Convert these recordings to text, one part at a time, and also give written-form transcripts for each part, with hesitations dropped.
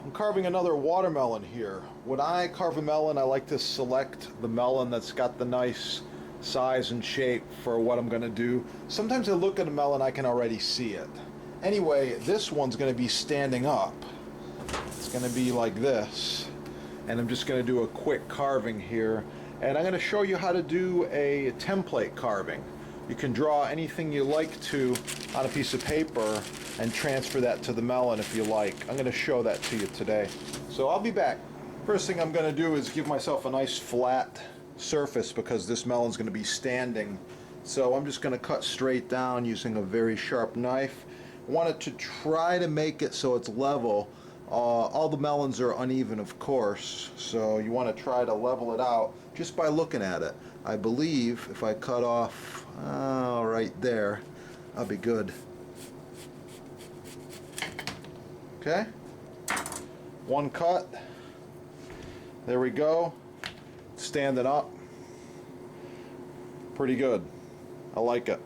I'm carving another watermelon here. When I carve a melon, I like to select the melon that's got the nice size and shape for what I'm going to do. Sometimes I look at a melon, I can already see it. Anyway, this one's going to be standing up. It's going to be like this. And I'm just going to do a quick carving here. And I'm going to show you how to do a template carving. You can draw anything you like to on a piece of paper and transfer that to the melon if you like. I'm going to show that to you today. So I'll be back. First thing I'm going to do is give myself a nice flat surface because this melon's going to be standing. So I'm just going to cut straight down using a very sharp knife. I want it to try to make it so it's level. All the melons are uneven, of course, so you want to try to level it out just by looking at it. I believe if I cut off right there, I'll be good. Okay, one cut. There we go. Standing up. Pretty good. I like it.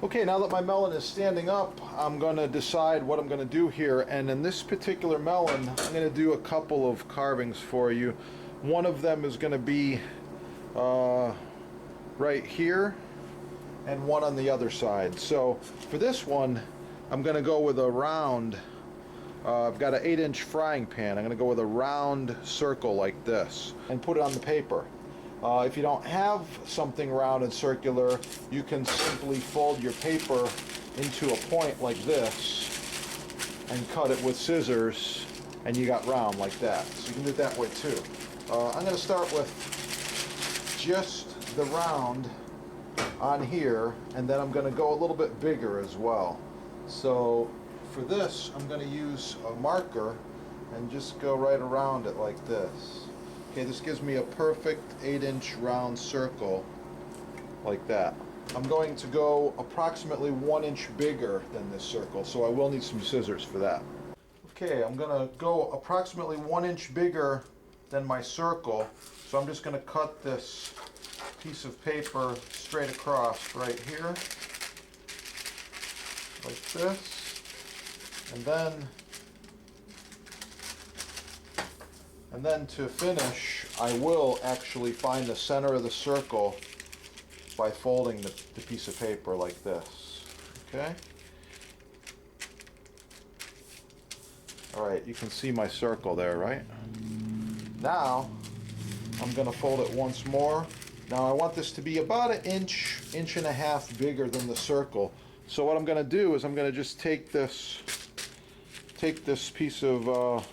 Okay, now that my melon is standing up, I'm going to decide what I'm going to do here. And in this particular melon, I'm going to do a couple of carvings for you. One of them is going to be right here, and one on the other side. So for this one, I'm going to go with a round. I've got an 8-inch frying pan. I'm going to go with a round circle like this and put it on the paper. If you don't have something round and circular, you can simply fold your paper into a point like this and cut it with scissors, and you got round like that. So you can do it that way too. I'm going to start with just the round on here, and then I'm going to go a little bit bigger as well. So for this, I'm going to use a marker and just go right around it like this. Okay, this gives me a perfect 8-inch round circle like that. I'm going to go approximately 1 inch bigger than this circle, so I will need some scissors for that. Okay, I'm going to go approximately 1 inch bigger than my circle, so I'm just going to cut this piece of paper straight across right here, like this, and then to finish, I will actually find the center of the circle by folding the piece of paper like this. Okay? Alright, you can see my circle there, right? Now, I'm going to fold it once more. Now I want this to be about an inch, inch and a half bigger than the circle. So what I'm going to do is I'm going to just take this piece of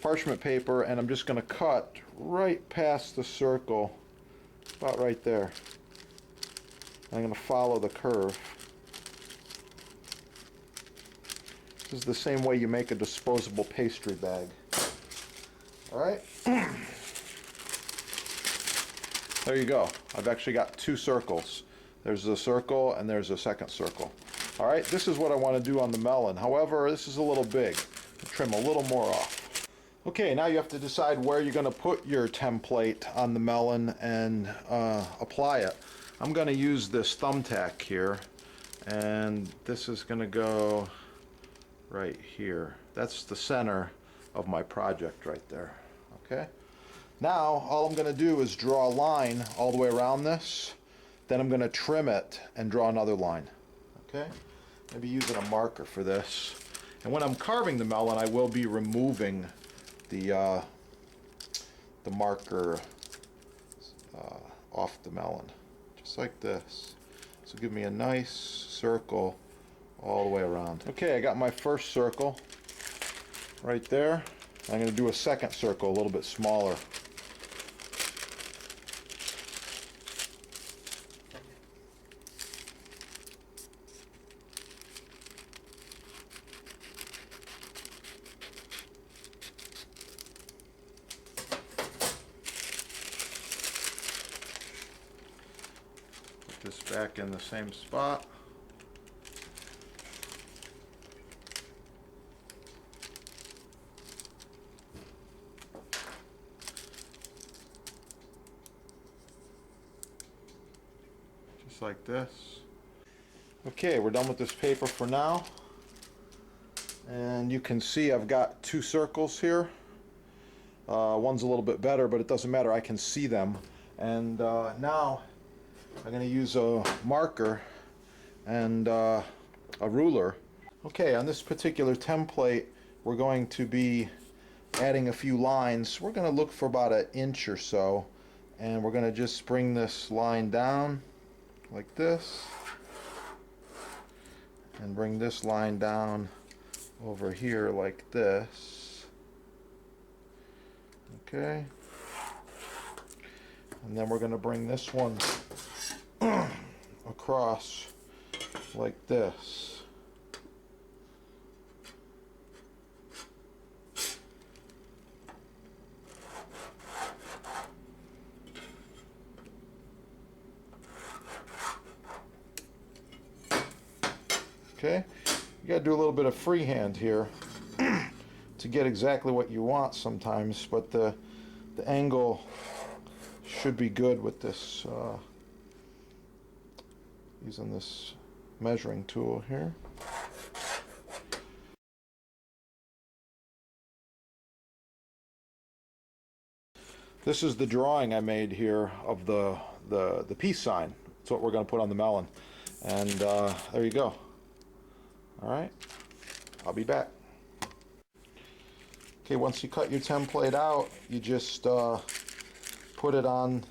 parchment paper, and I'm just going to cut right past the circle, about right there. And I'm going to follow the curve. This is the same way you make a disposable pastry bag. Alright? There you go. I've actually got two circles. There's a circle and there's a second circle. Alright, this is what I want to do on the melon. However, this is a little big. I'll trim a little more off. Okay, now you have to decide where you're going to put your template on the melon and apply it. I'm going to use this thumbtack here, and this is going to go right here. That's the center of my project right there. Okay? Now, all I'm going to do is draw a line all the way around this. Then I'm going to trim it and draw another line. Okay? Maybe using a marker for this. And when I'm carving the melon, I will be removing the marker off the melon, just like this. So give me a nice circle all the way around. Okay, I got my first circle right there. I'm going to do a second circle a little bit smaller. This back in the same spot. Just like this. Okay, we're done with this paper for now. And you can see I've got two circles here. One's a little bit better, but it doesn't matter, I can see them. And now I'm going to use a marker and a ruler. Okay, on this particular template we're going to be adding a few lines. We're going to look for about 1 inch or so, and we're going to just bring this line down like this and bring this line down over here like this. Okay, and then we're going to bring this one across like this. Okay, you got to do a little bit of freehand here to get exactly what you want sometimes, but the angle should be good with this, using this measuring tool here. This is the drawing I made here of the peace sign. That's what we're going to put on the melon. And there you go. Alright, I'll be back. Okay, once you cut your template out, you just put it on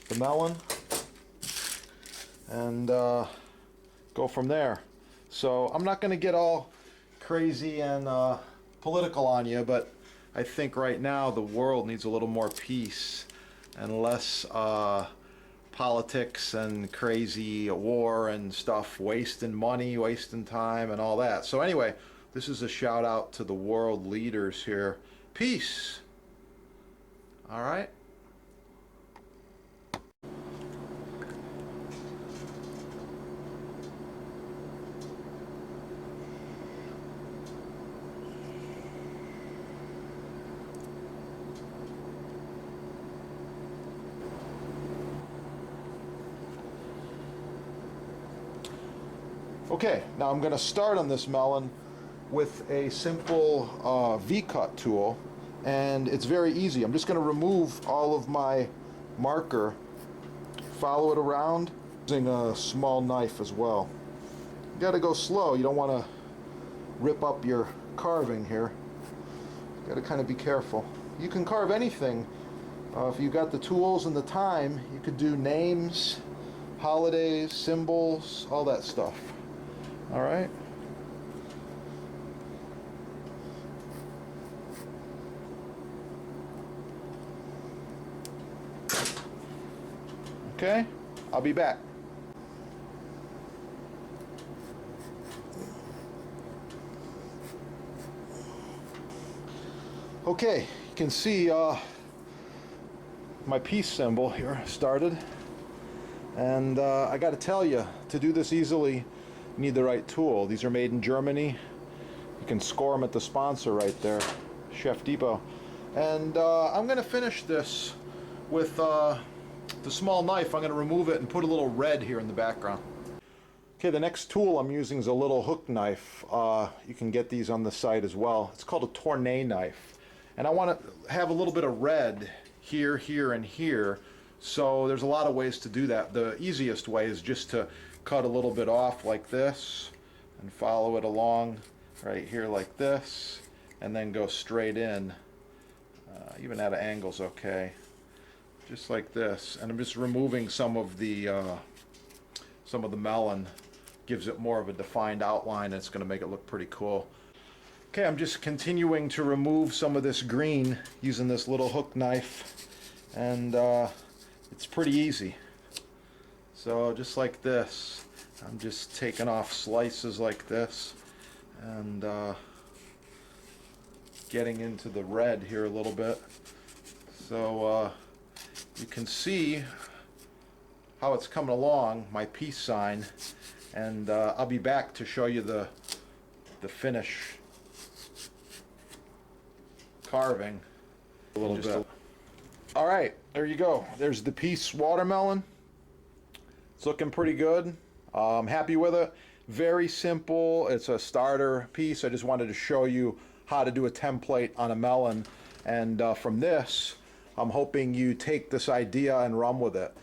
the melon and go from there. So I'm not going to get all crazy and political on you, but I think right now the world needs a little more peace and less politics and crazy war and stuff, wasting money, wasting time and all that. So anyway, this is a shout out to the world leaders here. Peace. All right. Okay, now I'm going to start on this melon with a simple V-cut tool, and it's very easy. I'm just going to remove all of my marker, follow it around using a small knife as well. You got to go slow. You don't want to rip up your carving here. You got to kind of be careful. You can carve anything. If you got the tools and the time, you could do names, holidays, symbols, all that stuff. All right. Okay, I'll be back. Okay, you can see my peace symbol here started, and I got to tell you, to do this easily, you need the right tool. These are made in Germany. You can score them at the sponsor right there, Chef Depot. And I'm going to finish this with the small knife. I'm going to remove it and put a little red here in the background. Okay, the next tool I'm using is a little hook knife. You can get these on the site as well. It's called a tournée knife. And I want to have a little bit of red here, here, and here. So there's a lot of ways to do that. The easiest way is just to cut a little bit off like this and follow it along right here like this, and then go straight in. Even at an angle's okay. Just like this. And I'm just removing some of the melon. Gives it more of a defined outline, and it's going to make it look pretty cool. Okay, I'm just continuing to remove some of this green using this little hook knife, and it's pretty easy. So just like this, I'm just taking off slices like this and getting into the red here a little bit. So you can see how it's coming along, my peace sign, and I'll be back to show you the finish carving a little bit. All right, there you go. There's the peace watermelon. It's looking pretty good. I'm happy with it. Very simple. It's a starter piece. I just wanted to show you how to do a template on a melon. And from this, I'm hoping you take this idea and run with it.